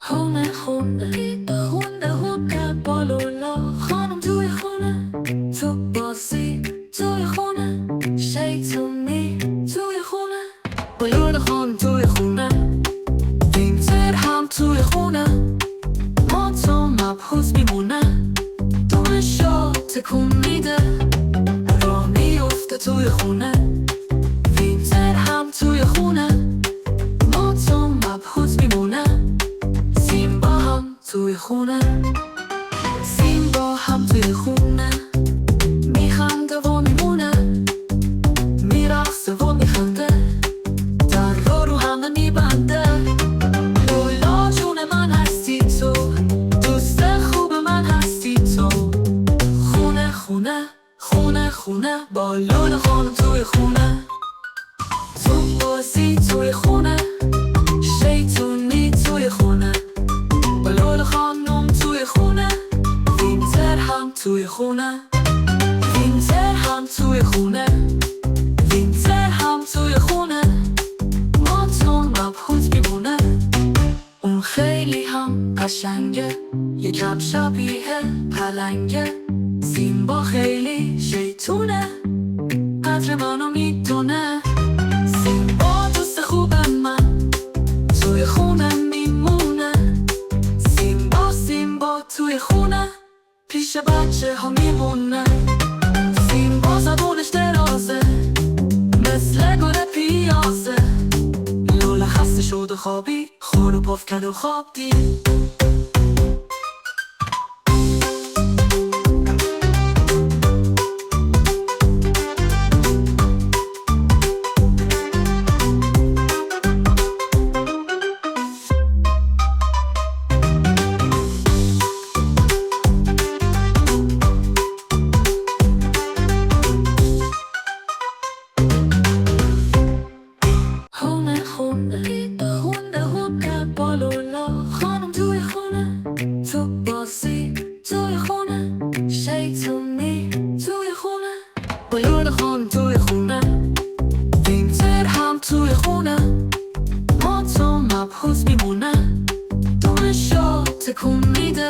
خونه خونه بالولا خانم توی خونه، تو بازی توی خونه، شیطونی توی خونه. بالولا خانم توی خونه، وینتر هم توی خونه، ما تو مبهوت میمونه، دونشو تکون میده، راه میفته توی خونه. وینتر هم توی خونه، ما تو مبهوت میمونه، سیمبا هم توی خونه. سیمبا هم توی خونه، میخنده و میمونه، میرقصه و میخنده، در رو همه میبنده. لولا جون من هستی تو، دوست خوب من هستی تو. خونه خونه خونه خونه با لولا خانم توی خونه، تو بازی توی خونه، شیطونی توی خونه. با لولا خانم توی خونه، وینتر هم توی خونه، وینتر هم توی خونه، وینتر هم توی خونه، ما تو مبهوت میمونه. اون خیلی هم قشنگه، یکم شبیه پلنگه. سیمبا خیلی شیطونه، قدر منو میدونه. سیمبا دوست خوب من توی خونه میمونه، سیمبا سیمبا توی خونه، پیش بچه ها میمونه. سیمبا زبونش درازه، مثل گل پیازه. لولا خسته شد و خوابی، خور و پف کرد و خواب دید. خونه بالولا خانم توی خونه، تو بازی توی خونه، شیطونی توی خونه. بالولا خانم توی خونه، وینتر هم توی خونه، ما تو مبهوت میمونه، دونشو تکون میده،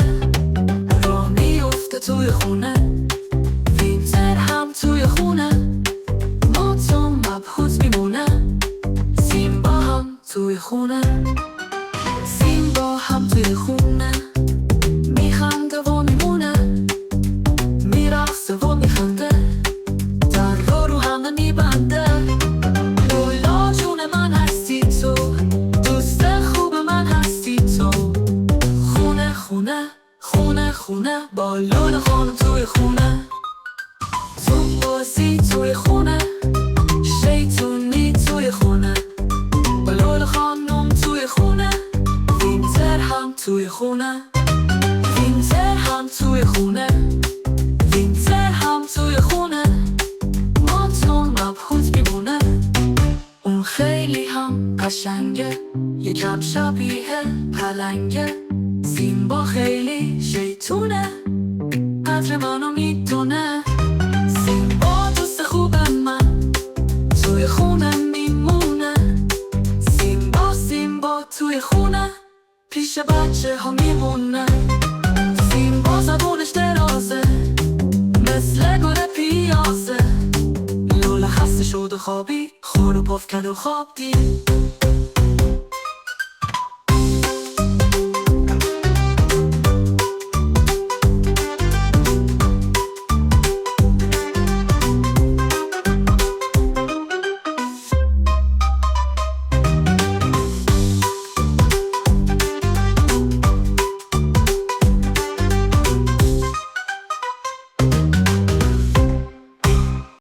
راه میفته توی خونه. وینتر هم توی خونه، ما تو مبهوت میمونه، سیمبا هم توی خونه. سیمبا هم توی خونه، میخنده و میمونه، میرقصه و میخنده، در رو همه میبنده. لولا جون من هستی تو، دوست خوب من هستی تو. خونه خونه خونه خونه با لولا خانم توی خونه، تو بازی توی خونه، شیطونی توی خونه. با لولا خانم توی خونه، وینتر هم توی خونه، وینتر هم توی خونه، وینتر هم توی خونه، ما تو مبهوت میمونه. اون خیلی هم قشنگه، یکم شبیه پلنگه. سیمبا خیلی شیطونه، قدر منو میدونه. سیمبا دوست خوب من توی خونه میمونه، سیمبا سیمبا توی خونه، پیش بچه ها میمونه. سیمبا زبونش درازه، مثل گل پیازه. لولا خسته شد و خوابی، خور و پف کرد و خواب دید.